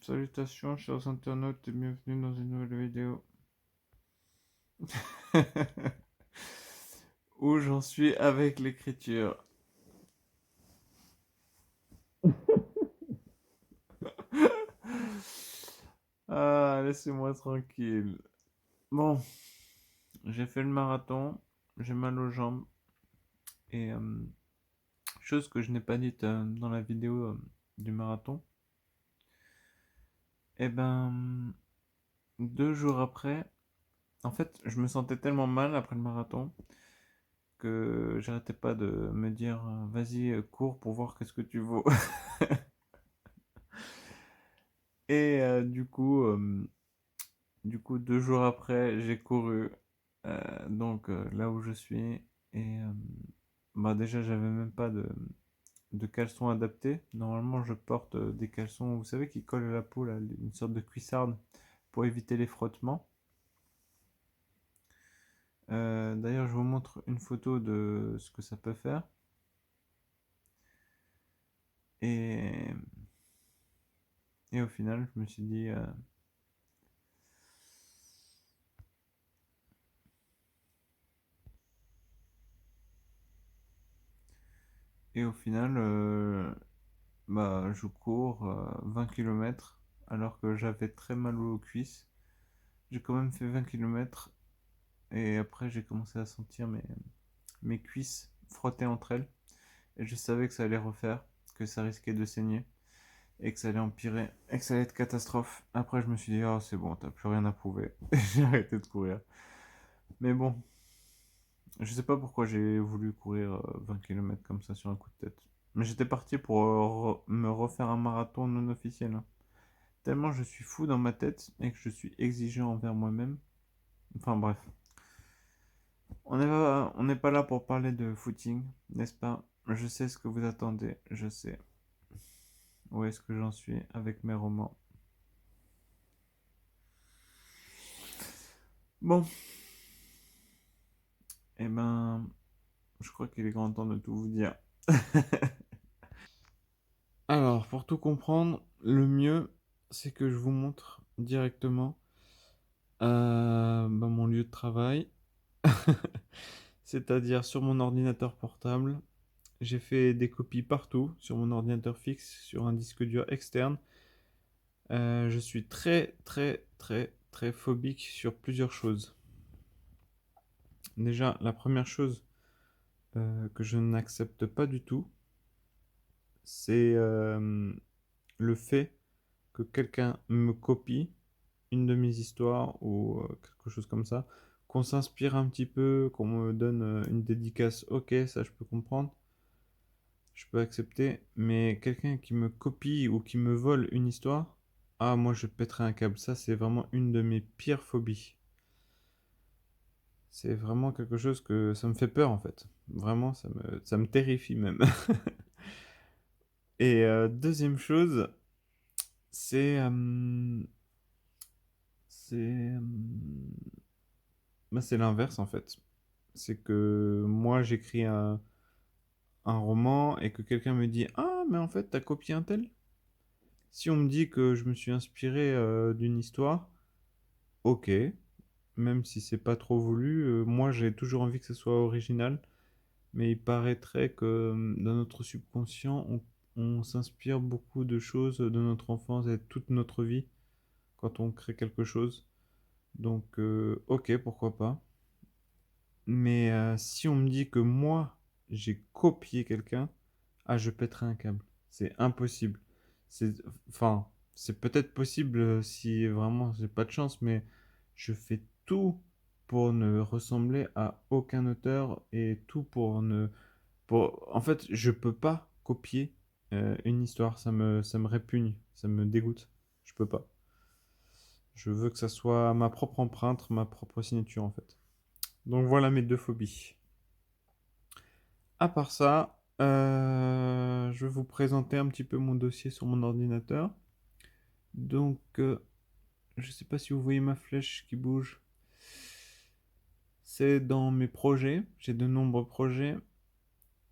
Salutations, chers internautes, et bienvenue dans une nouvelle vidéo. Où j'en suis avec l'écriture. Ah, laissez-moi tranquille. Bon, j'ai fait le marathon, j'ai mal aux jambes, et chose que je n'ai pas dite dans la vidéo du marathon, et ben, 2 jours après, en fait, je me sentais tellement mal après le marathon que j'arrêtais pas de me dire vas-y, cours pour voir qu'est-ce que tu vaux. Et du coup, 2 jours après, j'ai couru donc là où je suis. Et bah déjà, j'avais même pas de caleçon adapté. Normalement, je porte des caleçons, vous savez, qui collent à la peau, là, une sorte de cuissarde pour éviter les frottements. D'ailleurs, je vous montre une photo de ce que ça peut faire. Et, et au final, je me suis dit, bah, je cours 20 km alors que j'avais très mal aux cuisses. J'ai quand même fait 20 km et après j'ai commencé à sentir mes cuisses frotter entre elles et je savais que ça allait refaire, que ça risquait de saigner et que ça allait empirer et que ça allait être catastrophe. Après je me suis dit oh c'est bon, t'as plus rien à prouver. J'ai arrêté de courir. Mais bon, je sais pas pourquoi j'ai voulu courir 20 km comme ça sur un coup de tête. Mais j'étais parti pour me refaire un marathon non officiel, hein. Tellement je suis fou dans ma tête et que je suis exigeant envers moi-même. Enfin bref. On n'est pas là pour parler de footing, n'est-ce pas? Je sais ce que vous attendez, je sais. Où est-ce que j'en suis avec mes romans? Bon, eh ben, je crois qu'il est grand temps de tout vous dire. Alors, pour tout comprendre, le mieux, c'est que je vous montre directement mon lieu de travail, c'est-à-dire sur mon ordinateur portable. J'ai fait des copies partout, sur mon ordinateur fixe, sur un disque dur externe. Je suis très, très, très, très phobique sur plusieurs choses. Déjà, la première chose que je n'accepte pas du tout, c'est le fait que quelqu'un me copie une de mes histoires ou quelque chose comme ça, qu'on s'inspire un petit peu, qu'on me donne une dédicace, ok, ça je peux comprendre, je peux accepter, mais quelqu'un qui me copie ou qui me vole une histoire, ah moi je pèterai un câble, ça c'est vraiment une de mes pires phobies. C'est vraiment quelque chose que ça me fait peur en fait. Vraiment, ça me terrifie même. Et deuxième chose, c'est c'est c'est l'inverse en fait. C'est que moi j'écris un roman et que quelqu'un me dit ah mais en fait t'as copié un tel. Si on me dit que je me suis inspiré d'une histoire, ok, même si c'est pas trop voulu, moi j'ai toujours envie que ce soit original. Mais il paraîtrait que dans notre subconscient, on s'inspire beaucoup de choses de notre enfance et de toute notre vie quand on crée quelque chose. Donc, ok, pourquoi pas. Mais si on me dit que moi, j'ai copié quelqu'un, ah, je pèterai un câble. C'est impossible. C'est, enfin, c'est peut-être possible si vraiment j'ai pas de chance, mais je fais tout pour ne ressembler à aucun auteur et tout pour ne en fait, je peux pas copier une histoire, ça me répugne, ça me dégoûte. Je peux pas. Je veux que ça soit ma propre empreinte, ma propre signature en fait. Donc voilà mes deux phobies. À part ça, je vais vous présenter un petit peu mon dossier sur mon ordinateur. Donc, je sais pas si vous voyez ma flèche qui bouge. C'est dans mes projets. J'ai de nombreux projets.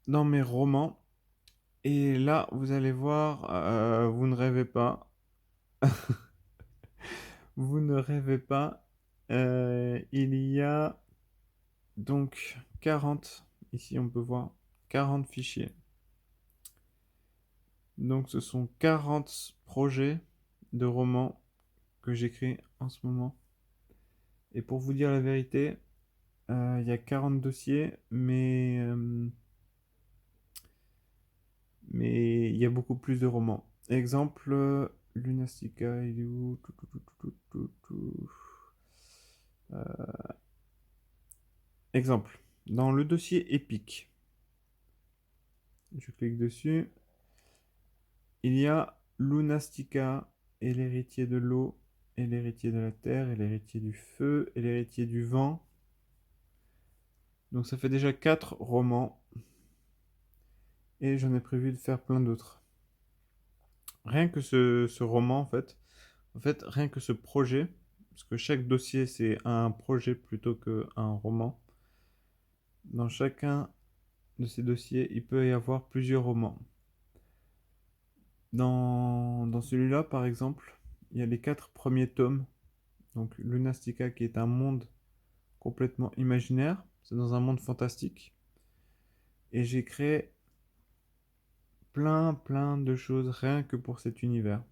Dans mes romans, Et là, vous allez voir, vous ne rêvez pas. Vous ne rêvez pas. Il y a donc 40, ici on peut voir 40 fichiers. Donc ce sont 40 projets de romans que j'écris en ce moment. Et pour vous dire la vérité, il y a 40 dossiers, mais il y a beaucoup plus de romans. Exemple, Lunastica, il est où? Exemple, dans le dossier épique, je clique dessus, il y a Lunastica et l'héritier de l'eau, et l'héritier de la terre, et l'héritier du feu, et l'héritier du vent. Donc ça fait déjà 4 romans, et j'en ai prévu de faire plein d'autres. Rien que ce roman, en fait, rien que ce projet, parce que chaque dossier c'est un projet plutôt qu'un roman, dans chacun de ces dossiers, il peut y avoir plusieurs romans. Dans celui-là, par exemple, il y a les 4 premiers tomes. Donc Lunastica qui est un monde complètement imaginaire, c'est dans un monde fantastique. Et j'ai créé plein de choses rien que pour cet univers.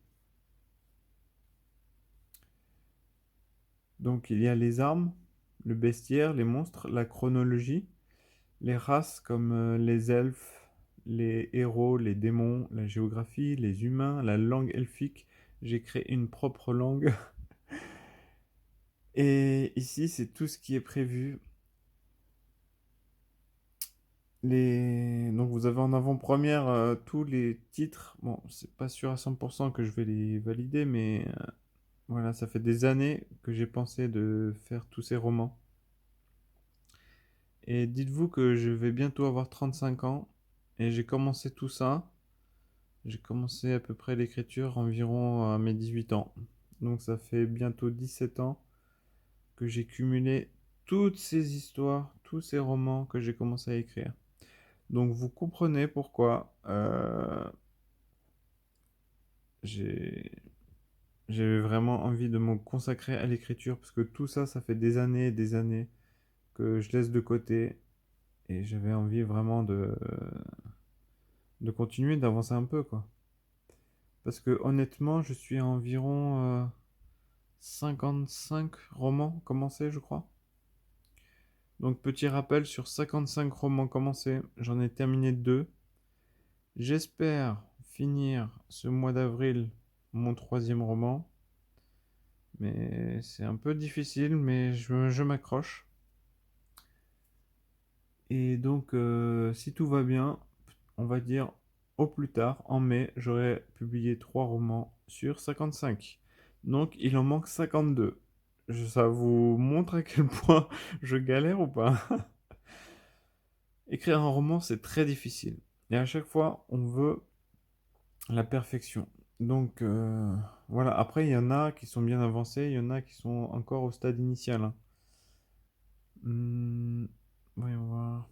Donc il y a les armes, le bestiaire, les monstres, la chronologie, les races comme les elfes, les héros, les démons, la géographie, les humains, la langue elfique. J'ai créé une propre langue. Et ici, c'est tout ce qui est prévu. Donc vous avez en avant-première tous les titres. Bon, c'est pas sûr à 100% que je vais les valider, mais voilà, ça fait des années que j'ai pensé de faire tous ces romans. Et dites-vous que je vais bientôt avoir 35 ans et j'ai commencé tout ça. J'ai commencé à peu près l'écriture environ à mes 18 ans. Donc ça fait bientôt 17 ans que j'ai cumulé toutes ces histoires, tous ces romans que j'ai commencé à écrire. Donc vous comprenez pourquoi j'ai j'ai vraiment envie de me consacrer à l'écriture parce que tout ça, ça fait des années et des années que je laisse de côté et j'avais envie vraiment de continuer, d'avancer un peu, quoi. Parce que honnêtement, je suis à environ 55 romans commencés, je crois. Donc petit rappel, sur 55 romans commencés, j'en ai terminé 2. J'espère finir ce mois d'avril mon troisième roman. Mais c'est un peu difficile, mais je m'accroche. Et donc, si tout va bien, on va dire au plus tard, en mai, j'aurai publié 3 romans sur 55. Donc, il en manque 52. Ça vous montre à quel point je galère ou pas? Écrire un roman, c'est très difficile. Et à chaque fois, on veut la perfection. Donc, voilà. Après, il y en a qui sont bien avancés, il y en a qui sont encore au stade initial, hein. Hmm, voyons voir.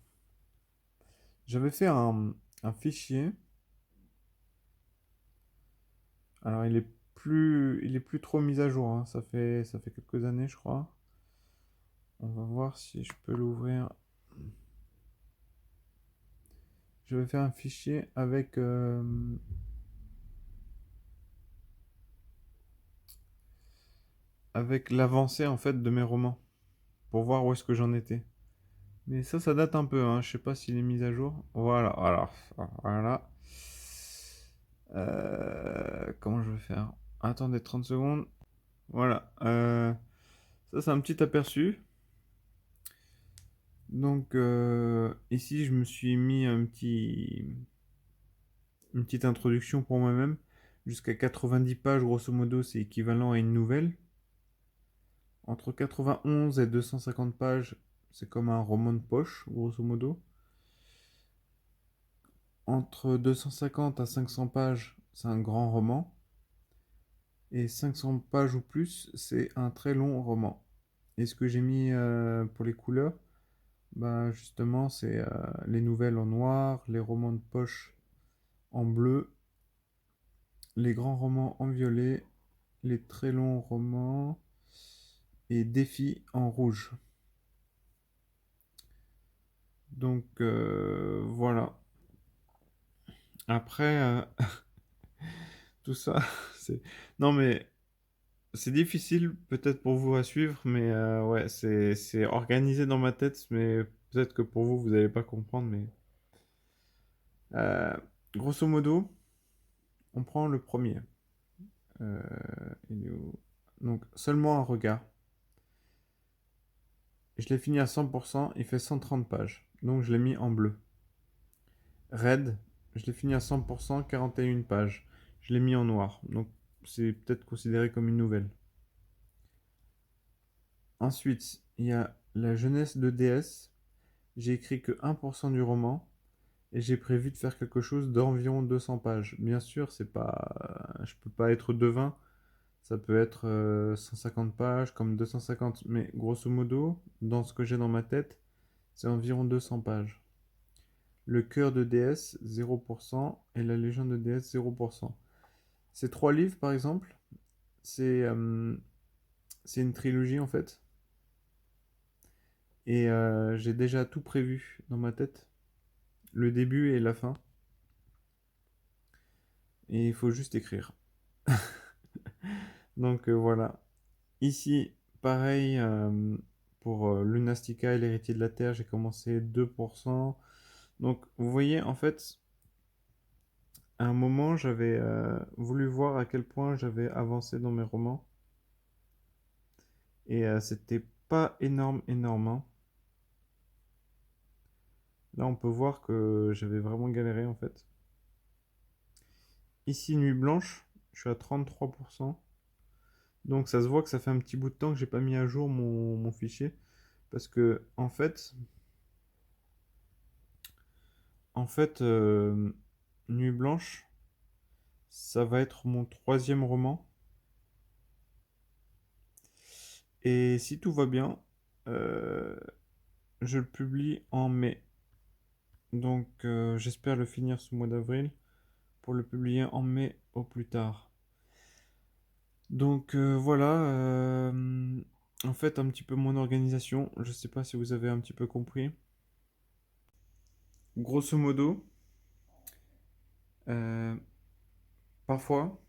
J'avais fait un fichier. Alors, il est plus trop mis à jour, hein. Ça fait quelques années, je crois. On va voir si je peux l'ouvrir. Je vais faire un fichier avec l'avancée en fait de mes romans pour voir où est-ce que j'en étais. Mais ça date un peu, hein. Je sais pas s'il est mis à jour. Voilà, alors, voilà. Comment je vais faire? Attendez 30 secondes. Voilà. Ça, c'est un petit aperçu. Donc, ici, je me suis mis une petite introduction pour moi-même. Jusqu'à 90 pages, grosso modo, c'est équivalent à une nouvelle. Entre 91 et 250 pages, c'est comme un roman de poche, grosso modo. Entre 250 à 500 pages, c'est un grand roman. Et 500 pages ou plus, c'est un très long roman. Et ce que j'ai mis pour les couleurs, bah justement, c'est les nouvelles en noir, les romans de poche en bleu, les grands romans en violet, les très longs romans et défis en rouge. Donc voilà. Après, tout ça, c'est... Non mais c'est difficile peut-être pour vous à suivre, mais ouais, c'est organisé dans ma tête, mais peut-être que pour vous, vous n'allez pas comprendre, mais... euh, grosso modo, on prend le premier. Euh, il est où? Donc, seulement un regard. Je l'ai fini à 100%, il fait 130 pages. Donc, je l'ai mis en bleu. Red, je l'ai fini à 100%, 41 pages. Je l'ai mis en noir. Donc, c'est peut-être considéré comme une nouvelle. Ensuite, il y a La jeunesse de DS. J'ai écrit que 1% du roman et j'ai prévu de faire quelque chose d'environ 200 pages. Bien sûr, c'est pas, je peux pas être devin. Ça peut être 150 pages comme 250, mais grosso modo, dans ce que j'ai dans ma tête, c'est environ 200 pages. Le cœur de DS, 0%, et la légende de DS, 0%. Ces trois livres, par exemple, c'est c'est une trilogie en fait. Et j'ai déjà tout prévu dans ma tête, le début et la fin. Et il faut juste écrire. Donc voilà. Ici, pareil, pour Lunastica et l'héritier de la Terre, j'ai commencé 2%. Donc vous voyez, en fait, à un moment, j'avais voulu voir à quel point j'avais avancé dans mes romans. Et c'était pas énorme, énorme, hein. Là, on peut voir que j'avais vraiment galéré, en fait. Ici, Nuit Blanche, je suis à 33%. Donc ça se voit que ça fait un petit bout de temps que j'ai pas mis à jour mon fichier. Parce que, en fait, Nuit Blanche, ça va être mon troisième roman. Et si tout va bien, euh, je le publie en mai. Donc j'espère le finir ce mois d'avril pour le publier en mai au plus tard. Donc voilà, en fait un petit peu mon organisation. Je sais pas si vous avez un petit peu compris. Grosso modo, euh, parfois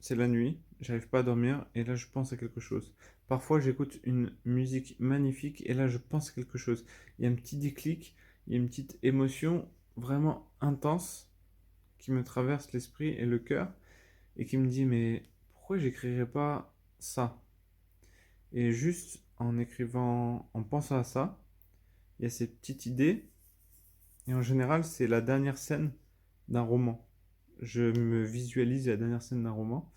c'est la nuit, j'arrive pas à dormir et là je pense à quelque chose. Parfois j'écoute une musique magnifique et là je pense à quelque chose. Il y a un petit déclic, il y a une petite émotion vraiment intense qui me traverse l'esprit et le cœur et qui me dit mais pourquoi j'écrirais pas ça? Et juste en écrivant, en pensant à ça, il y a cette petite idée et en général c'est la dernière scène d'un roman. Je me visualise la dernière scène d'un roman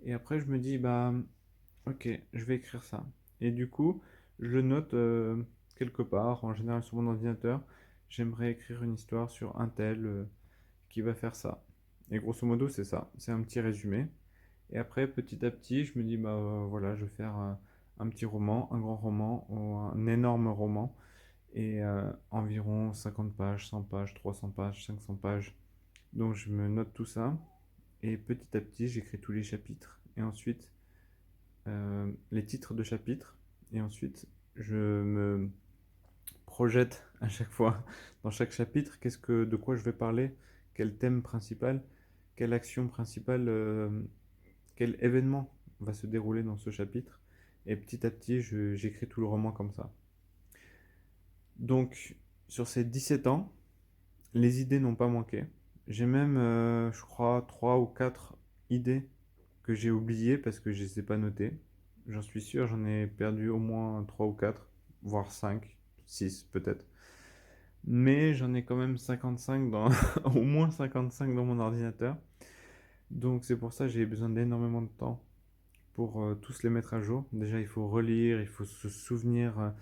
et après je me dis bah ok, je vais écrire ça. Et du coup, je le note quelque part, en général sur mon ordinateur. J'aimerais écrire une histoire sur un tel qui va faire ça. Et grosso modo, c'est ça. C'est un petit résumé. Et après, petit à petit, je me dis, bah voilà, je vais faire un petit roman, un grand roman ou un énorme roman. Et environ 50 pages, 100 pages, 300 pages, 500 pages. Donc je me note tout ça. Et petit à petit, j'écris tous les chapitres. Et ensuite, les titres de chapitres. Et ensuite, je me projette à chaque fois dans chaque chapitre de quoi je vais parler, quel thème principal, quelle action principale, quel événement va se dérouler dans ce chapitre. Et petit à petit, j'écris tout le roman comme ça. Donc, sur ces 17 ans, les idées n'ont pas manqué. J'ai même, je crois, 3 ou 4 idées que j'ai oubliées parce que je ne les ai pas notées. J'en suis sûr, j'en ai perdu au moins 3 ou 4, voire 5, 6 peut-être. Mais j'en ai quand même 55 au moins 55 dans mon ordinateur. Donc c'est pour ça que j'ai besoin d'énormément de temps pour tous les mettre à jour. Déjà, il faut relire, il faut se souvenir.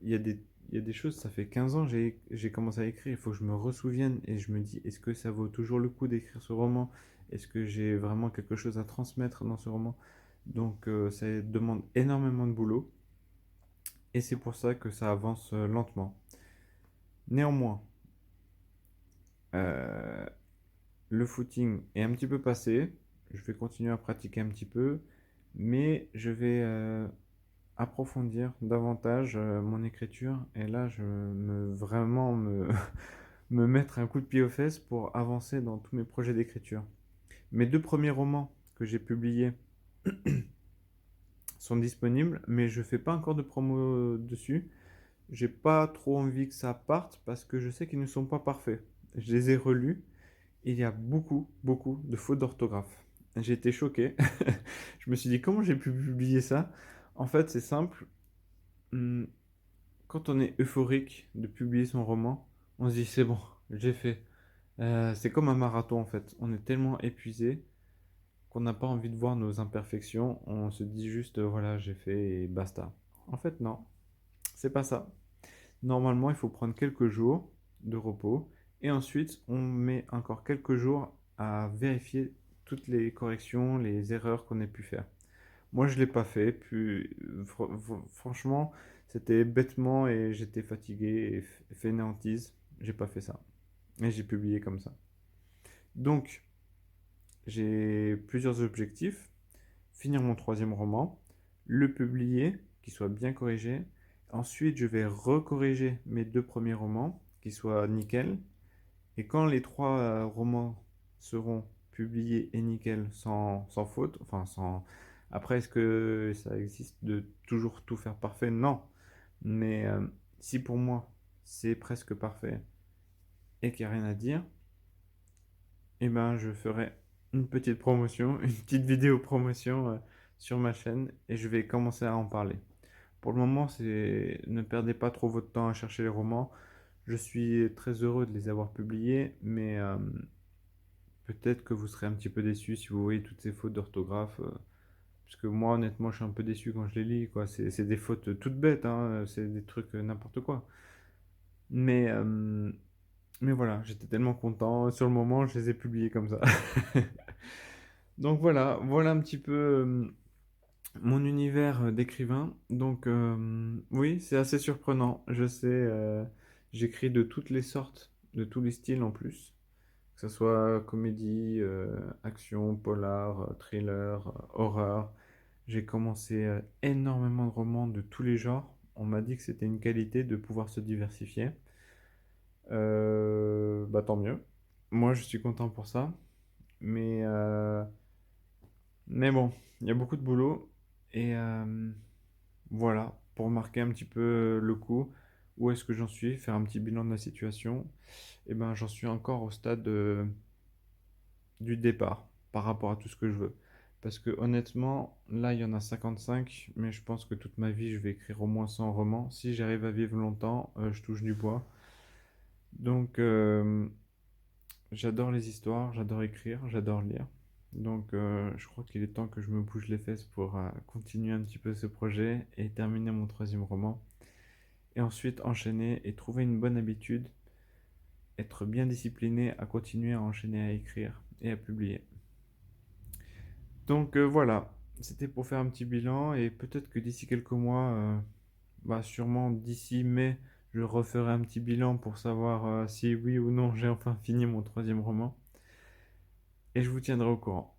Il y a des, il y a des choses, ça fait 15 ans que j'ai commencé à écrire, il faut que je me ressouvienne et je me dis, est-ce que ça vaut toujours le coup d'écrire ce roman? Est-ce que j'ai vraiment quelque chose à transmettre dans ce roman? Donc ça demande énormément de boulot et c'est pour ça que ça avance lentement. Néanmoins, euh, le footing est un petit peu passé. Je vais continuer à pratiquer un petit peu, mais je vais approfondir davantage mon écriture. Et là, vraiment me mettre un coup de pied aux fesses pour avancer dans tous mes projets d'écriture. Mes deux premiers romans que j'ai publiés sont disponibles, mais je fais pas encore de promo dessus. J'ai pas trop envie que ça parte parce que je sais qu'ils ne sont pas parfaits. Je les ai relus. Il y a beaucoup, beaucoup de fautes d'orthographe. J'ai été choqué. Je me suis dit comment j'ai pu publier ça. En fait, c'est simple. Hum, Quand on est euphorique de publier son roman, on se dit c'est bon, j'ai fait. C'est comme un marathon en fait. On est tellement épuisé qu'on n'a pas envie de voir nos imperfections. On se dit juste voilà, j'ai fait et basta. En fait, non, c'est pas ça. Normalement, il faut prendre quelques jours de repos et ensuite on met encore quelques jours à vérifier toutes les corrections, les erreurs qu'on ait pu faire. Moi, je l'ai pas fait, puis franchement, c'était bêtement et j'étais fatigué et fainéantise. J'ai pas fait ça. Et j'ai publié comme ça. Donc, j'ai plusieurs objectifs. Finir mon troisième roman, le publier, qu'il soit bien corrigé. Ensuite, je vais recorriger mes deux premiers romans, qu'ils soient nickel. Et quand les trois romans seront publiés et nickel, sans faute, enfin sans... Après, est-ce que ça existe de toujours tout faire parfait? Non. Mais si pour moi, c'est presque parfait et qu'il n'y a rien à dire, eh ben, je ferai une petite promotion, une petite vidéo promotion sur ma chaîne et je vais commencer à en parler. Pour le moment, ne perdez pas trop votre temps à chercher les romans. Je suis très heureux de les avoir publiés, mais peut-être que vous serez un petit peu déçu si vous voyez toutes ces fautes d'orthographe. Parce que moi, honnêtement, je suis un peu déçu quand je les lis, quoi. C'est des fautes toutes bêtes, hein, c'est des trucs n'importe quoi. Mais, euh, mais voilà, j'étais tellement content. Sur le moment, je les ai publiés comme ça. Donc voilà un petit peu mon univers d'écrivain. Donc oui, c'est assez surprenant. Je sais, j'écris de toutes les sortes, de tous les styles en plus. Que ce soit comédie, action, polar, thriller, horreur. J'ai commencé énormément de romans de tous les genres. On m'a dit que c'était une qualité de pouvoir se diversifier. Bah tant mieux. Moi, je suis content pour ça. Mais, euh, mais bon, il y a beaucoup de boulot. Et voilà, pour marquer un petit peu le coup, où est-ce que j'en suis, faire un petit bilan de la situation. Et ben, j'en suis encore au stade du départ par rapport à tout ce que je veux. Parce que honnêtement, là, il y en a 55, mais je pense que toute ma vie, je vais écrire au moins 100 romans. Si j'arrive à vivre longtemps, je touche du bois. Donc, j'adore les histoires, j'adore écrire, j'adore lire. Donc, je crois qu'il est temps que je me bouge les fesses pour continuer un petit peu ce projet et terminer mon troisième roman. Et ensuite enchaîner et trouver une bonne habitude, être bien discipliné à continuer à enchaîner à écrire et à publier. Donc voilà, c'était pour faire un petit bilan et peut-être que d'ici quelques mois, bah sûrement d'ici mai, je referai un petit bilan pour savoir si oui ou non j'ai enfin fini mon troisième roman et je vous tiendrai au courant.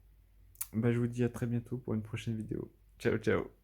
Bah je vous dis à très bientôt pour une prochaine vidéo. Ciao ciao.